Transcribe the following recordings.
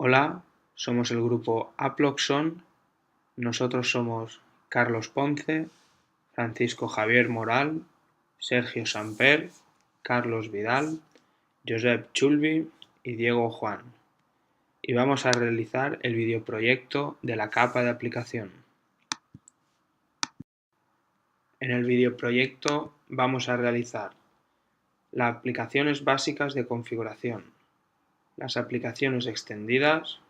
Hola, somos el grupo Aploxon. Nosotros somos Carlos Ponce, Francisco Javier Moral, Sergio Samper, Carlos Vidal, Josep Chulvi y Diego Juan. Y vamos a realizar el videoproyecto de la capa de aplicación. En el videoproyecto vamos a realizar las aplicaciones básicas de configuración, las aplicaciones extendidas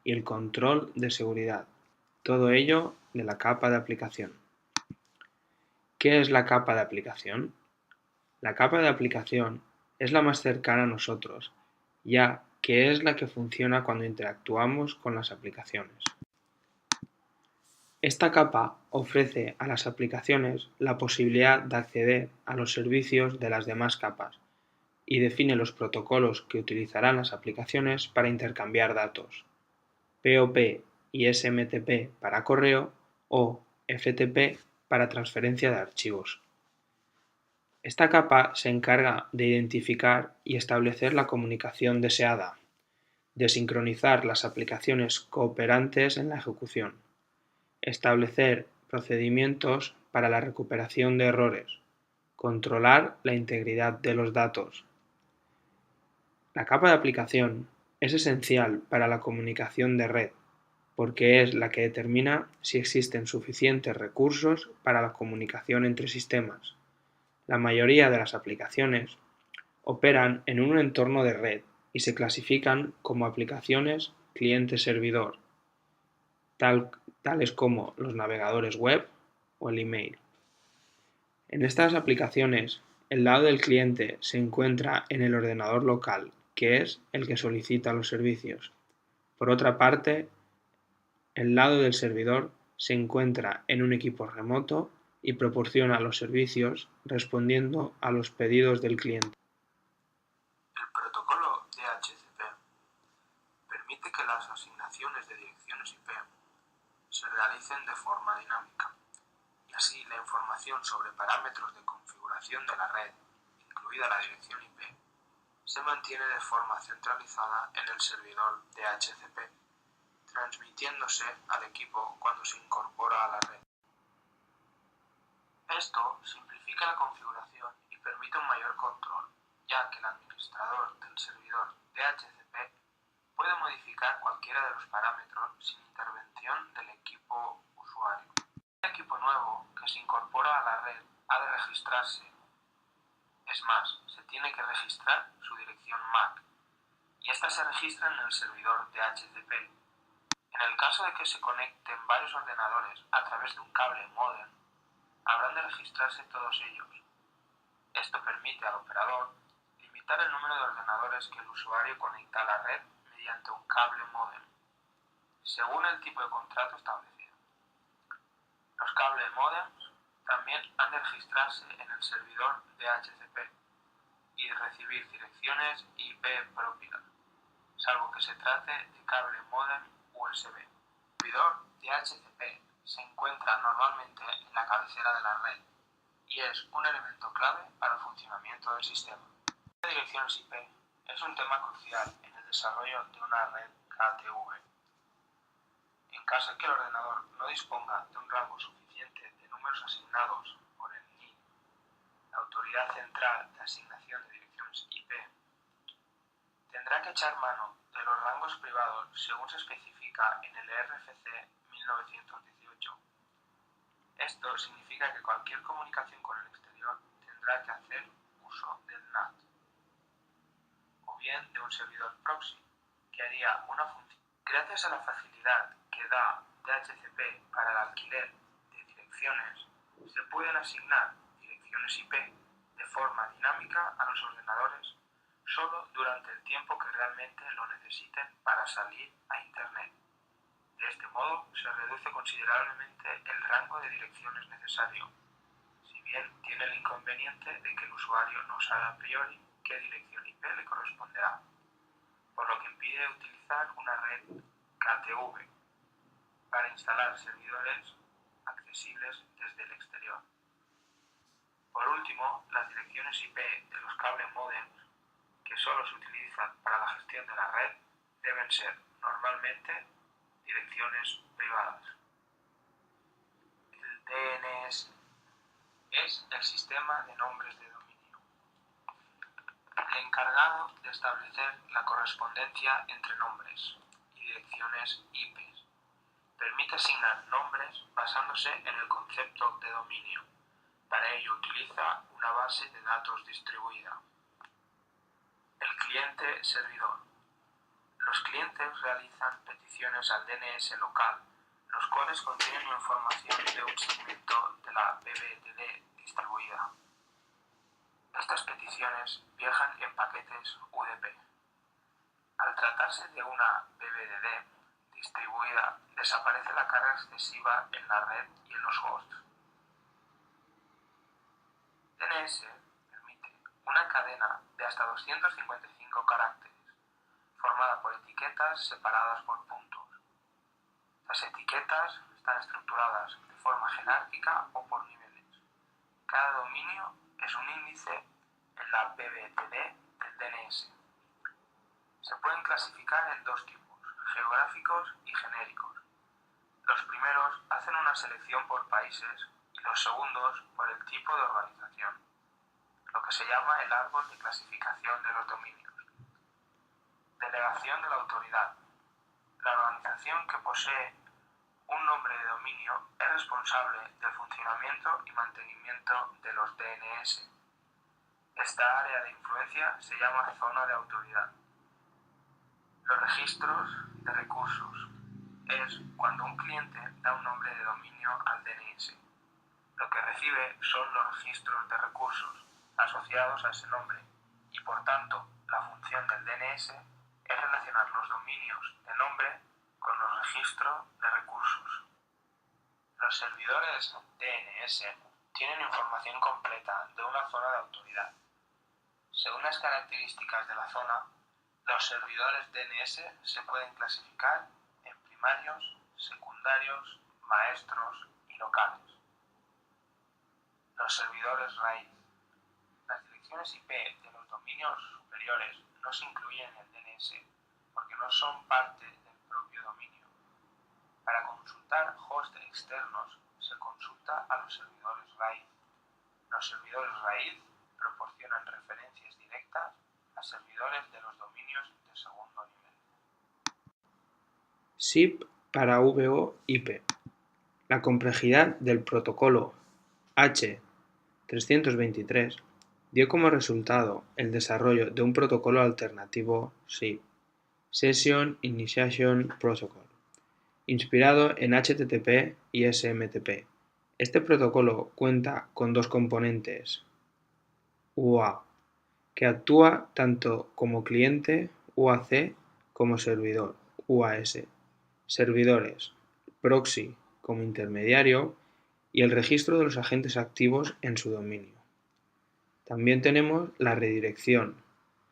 y el control de seguridad. Todo ello de la capa de aplicación. ¿Qué es la capa de aplicación? La capa de aplicación es la más cercana a nosotros, ya que es la que funciona cuando interactuamos con las aplicaciones. Esta capa ofrece a las aplicaciones la posibilidad de acceder a los servicios de las demás capas y define los protocolos que utilizarán las aplicaciones para intercambiar datos, POP y SMTP para correo o FTP para transferencia de archivos. Esta capa se encarga de identificar y establecer la comunicación deseada, de sincronizar las aplicaciones cooperantes en la ejecución, establecer procedimientos para la recuperación de errores, controlar la integridad de los datos. La capa de aplicación es esencial para la comunicación de red, porque es la que determina si existen suficientes recursos para la comunicación entre sistemas. La mayoría de las aplicaciones operan en un entorno de red y se clasifican como aplicaciones cliente-servidor, tales como los navegadores web o el email. En estas aplicaciones, el lado del cliente se encuentra en el ordenador local, que es el que solicita los servicios. Por otra parte, el lado del servidor se encuentra en un equipo remoto y proporciona los servicios respondiendo a los pedidos del cliente. El protocolo DHCP permite que las asignaciones de direcciones IP se realicen de forma dinámica, y así la información sobre parámetros de configuración de la red, incluida la dirección IP, se mantiene de forma centralizada en el servidor DHCP, transmitiéndose al equipo cuando se incorpora a la red. Esto simplifica la configuración y permite un mayor control, ya que el administrador del servidor DHCP puede modificar cualquiera de los parámetros sin intervención del equipo usuario. El equipo nuevo que se incorpora a la red ha de registrarse. Es más, se tiene que registrar su dirección MAC, y esta se registra en el servidor DHCP. En el caso de que se conecten varios ordenadores a través de un cable módem, habrán de registrarse todos ellos. Esto permite al operador limitar el número de ordenadores que el usuario conecta a la red mediante un cable módem, según el tipo de contrato establecido. Los cables módems también han de registrarse en el servidor DHCP y recibir direcciones IP propias, salvo que se trate de cable módem USB. El servidor DHCP se encuentra normalmente en la cabecera de la red y es un elemento clave para el funcionamiento del sistema. La dirección IP es un tema crucial en el desarrollo de una red KTV. En caso de que el ordenador no disponga de un rango suficiente de números asignados por el NIC, la Autoridad Central de Asignación de Direcciones IP, tendrá que echar mano de los rangos privados según se especifica en el RFC 1918. Esto significa que cualquier comunicación con el exterior tendrá que hacer uso del NAT, o bien de un servidor proxy, que haría una función. Gracias a la facilidad que da DHCP para el alquiler de direcciones, se pueden asignar direcciones IP de forma dinámica a los ordenadores solo durante el tiempo que realmente lo necesiten para salir a Internet. De este modo, se reduce considerablemente el rango de direcciones necesario, si bien tiene el inconveniente de que el usuario no sabe a priori qué dirección IP le corresponderá, por lo que impide utilizar una red KTV para instalar servidores accesibles desde el exterior. Por último, las direcciones IP de los cables módems, que solo se utilizan para la gestión de la red, deben ser normalmente direcciones privadas. El DNS es el sistema de nombres de dominio, el encargado de establecer la correspondencia entre nombres y direcciones IP. Permite asignar nombres basándose en el concepto de dominio. Para ello utiliza una base de datos distribuida. El cliente-servidor. Los clientes realizan peticiones al DNS local, los cuales contienen información de un segmento de la BBDD distribuida. Estas peticiones viajan en paquetes UDP. Al tratarse de una BBDD distribuida, desaparece la carga excesiva en la red y en los hosts. DNS permite una cadena de hasta 255 caracteres, formada por etiquetas separadas por puntos. Las etiquetas están estructuradas de forma jerárquica o por niveles. Cada dominio es un índice en la BBDD del DNS. Se pueden clasificar en dos tipos, geográficos y genéricos. Los primeros hacen una selección por países y los segundos por el tipo de organización, lo que se llama el árbol de clasificación de los dominios. Delegación de la autoridad. La organización que posee un nombre de dominio es responsable del funcionamiento y mantenimiento de los DNS. Esta área de influencia se llama zona de autoridad. Los registros de recursos es cuando un cliente da un nombre de dominio al DNS. Lo que recibe son los registros de recursos asociados a ese nombre y, por tanto, la función del DNS es relacionar los dominios de nombre con los registros de recursos. Los servidores DNS tienen información completa de una zona de autoridad. Según las características de la zona, los servidores DNS se pueden clasificar en primarios, secundarios, maestros y locales. Los servidores raíz. Las direcciones IP de los dominios superiores no se incluyen en el DNS porque no son parte del propio dominio. Para consultar hosts externos se consulta a los servidores raíz. Los servidores raíz proporcionan referencias directas a servidores de los dominios de segundo nivel. SIP para VoIP. La complejidad del protocolo H323 dio como resultado el desarrollo de un protocolo alternativo SIP, Session Initiation Protocol, inspirado en HTTP y SMTP. Este protocolo cuenta con dos componentes, UA, que actúa tanto como cliente UAC como servidor UAS, servidores, proxy como intermediario y el registro de los agentes activos en su dominio. También tenemos la redirección,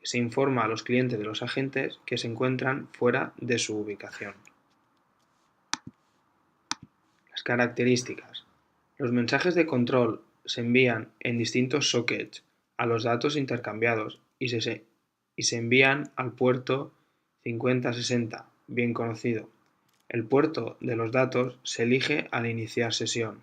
que se informa a los clientes de los agentes que se encuentran fuera de su ubicación. Las características. Los mensajes de control se envían en distintos sockets a los datos intercambiados y se envían al puerto 5060, bien conocido. El puerto de los datos se elige al iniciar sesión.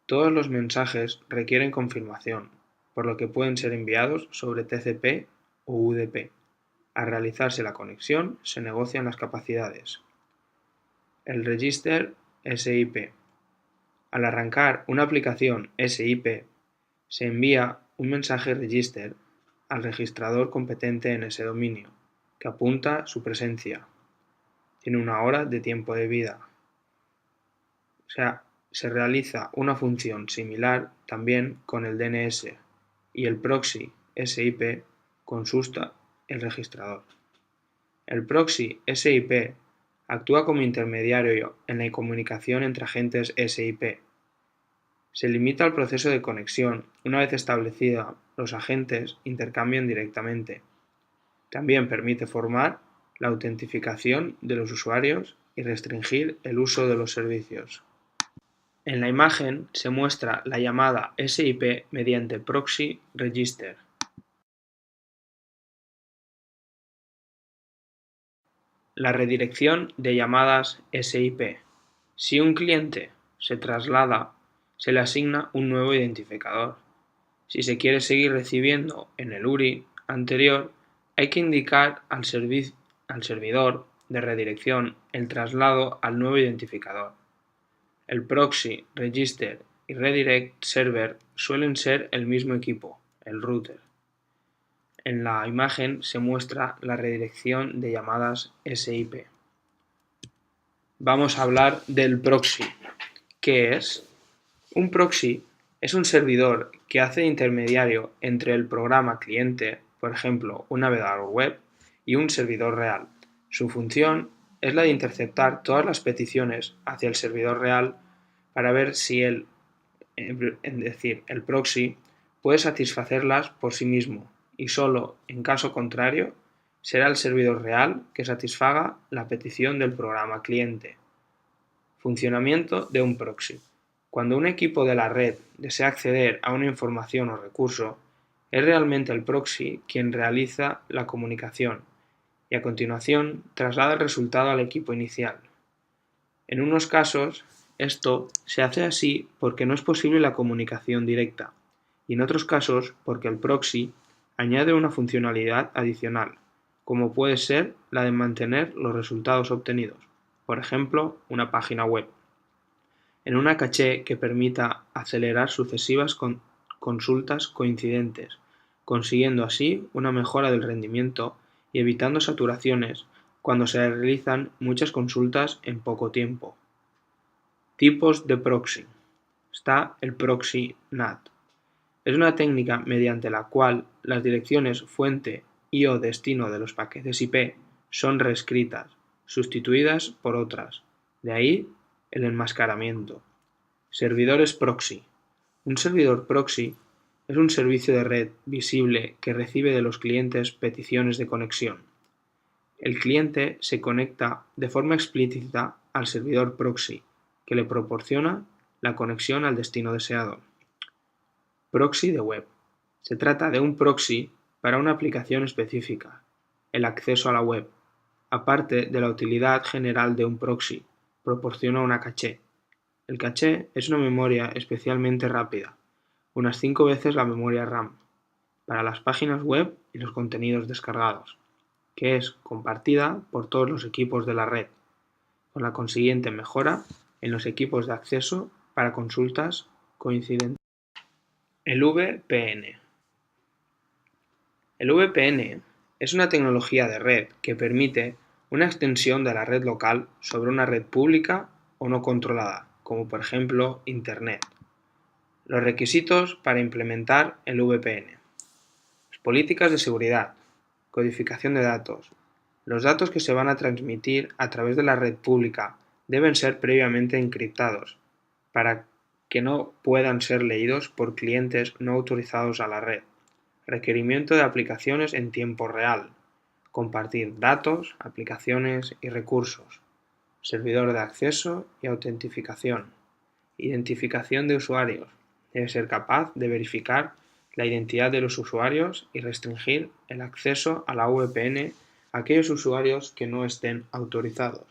Todos los mensajes requieren confirmación, por lo que pueden ser enviados sobre TCP o UDP. Al realizarse la conexión, se negocian las capacidades. El register SIP. Al arrancar una aplicación SIP, se envía un mensaje register al registrador competente en ese dominio, que apunta su presencia. Tiene una hora de tiempo de vida. O sea, se realiza una función similar también con el DNS y el proxy SIP consulta el registrador. El proxy SIP actúa como intermediario en la comunicación entre agentes SIP. Se limita al proceso de conexión. Una vez establecida, los agentes intercambian directamente. También permite formar la autentificación de los usuarios y restringir el uso de los servicios. En la imagen se muestra la llamada SIP mediante proxy register. La redirección de llamadas SIP. Si un cliente se traslada, se le asigna un nuevo identificador. Si se quiere seguir recibiendo en el URI anterior, hay que indicar al servidor de redirección el traslado al nuevo identificador. El proxy, register y redirect server suelen ser el mismo equipo, el router. En la imagen se muestra la redirección de llamadas SIP. Vamos a hablar del proxy. ¿Qué es? Un proxy es un servidor que hace de intermediario entre el programa cliente, por ejemplo, un navegador web, y un servidor real. Su función es la de interceptar todas las peticiones hacia el servidor real para ver si el proxy puede satisfacerlas por sí mismo y solo en caso contrario será el servidor real que satisfaga la petición del programa cliente. Funcionamiento de un proxy. Cuando un equipo de la red desea acceder a una información o recurso, es realmente el proxy quien realiza la comunicación y a continuación traslada el resultado al equipo inicial. En unos casos, esto se hace así porque no es posible la comunicación directa, y en otros casos porque el proxy añade una funcionalidad adicional, como puede ser la de mantener los resultados obtenidos, por ejemplo, una página web, en una caché que permita acelerar sucesivas consultas coincidentes, consiguiendo así una mejora del rendimiento y evitando saturaciones cuando se realizan muchas consultas en poco tiempo. Tipos de proxy. Está el proxy NAT. Es una técnica mediante la cual las direcciones fuente y/o destino de los paquetes IP son reescritas, sustituidas por otras. De ahí el enmascaramiento. Servidores proxy. Un servidor proxy es un servicio de red visible que recibe de los clientes peticiones de conexión. El cliente se conecta de forma explícita al servidor proxy, que le proporciona la conexión al destino deseado. Proxy de web. Se trata de un proxy para una aplicación específica, el acceso a la web. Aparte de la utilidad general de un proxy, proporciona una caché. El caché es una memoria especialmente rápida, unas 5 veces la memoria RAM, para las páginas web y los contenidos descargados, que es compartida por todos los equipos de la red, con la consiguiente mejora en los equipos de acceso para consultas coincidentes. El VPN. El VPN es una tecnología de red que permite una extensión de la red local sobre una red pública o no controlada, como por ejemplo Internet. Los requisitos para implementar el VPN. Políticas de seguridad. Codificación de datos. Los datos que se van a transmitir a través de la red pública deben ser previamente encriptados, para que no puedan ser leídos por clientes no autorizados a la red. Requerimiento de aplicaciones en tiempo real. Compartir datos, aplicaciones y recursos. Servidor de acceso y autentificación. Identificación de usuarios. Debe ser capaz de verificar la identidad de los usuarios y restringir el acceso a la VPN a aquellos usuarios que no estén autorizados.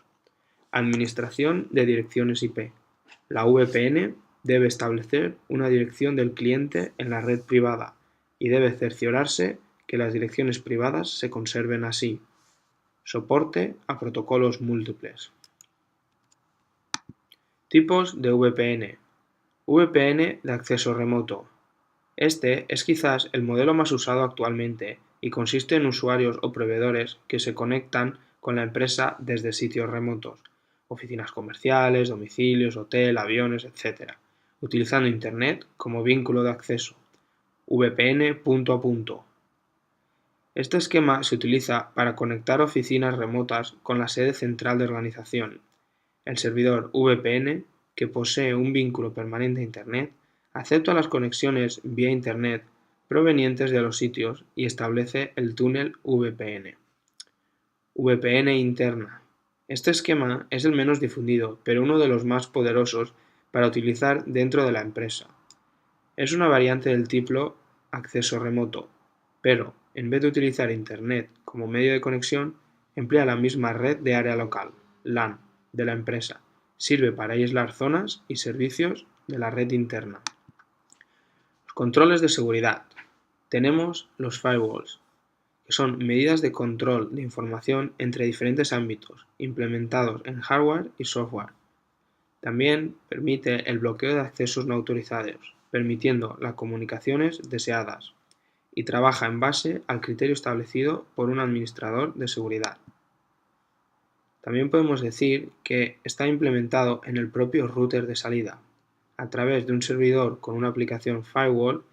Administración de direcciones IP. La VPN debe establecer una dirección del cliente en la red privada y debe cerciorarse que las direcciones privadas se conserven así. Soporte a protocolos múltiples. Tipos de VPN. VPN de acceso remoto. Este es quizás el modelo más usado actualmente y consiste en usuarios o proveedores que se conectan con la empresa desde sitios remotos, oficinas comerciales, domicilios, hotel, aviones, etc., utilizando Internet como vínculo de acceso. VPN punto a punto. Este esquema se utiliza para conectar oficinas remotas con la sede central de organización. El servidor VPN, que posee un vínculo permanente a Internet, acepta las conexiones vía Internet provenientes de los sitios y establece el túnel VPN. VPN interna. Este esquema es el menos difundido, pero uno de los más poderosos para utilizar dentro de la empresa. Es una variante del tipo acceso remoto, pero en vez de utilizar Internet como medio de conexión, Emplea la misma red de área local, LAN, de la empresa. Sirve para aislar zonas y servicios de la red interna. Los controles de seguridad. Tenemos los firewalls, que son medidas de control de información entre diferentes ámbitos, implementados en hardware y software. También permite el bloqueo de accesos no autorizados, permitiendo las comunicaciones deseadas, y trabaja en base al criterio establecido por un administrador de seguridad. También podemos decir que está implementado en el propio router de salida, a través de un servidor con una aplicación firewall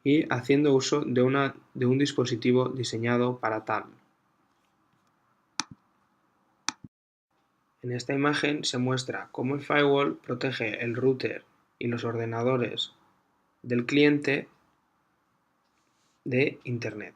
y haciendo uso de un dispositivo diseñado para tal. En esta imagen se muestra cómo el firewall protege el router y los ordenadores del cliente de Internet.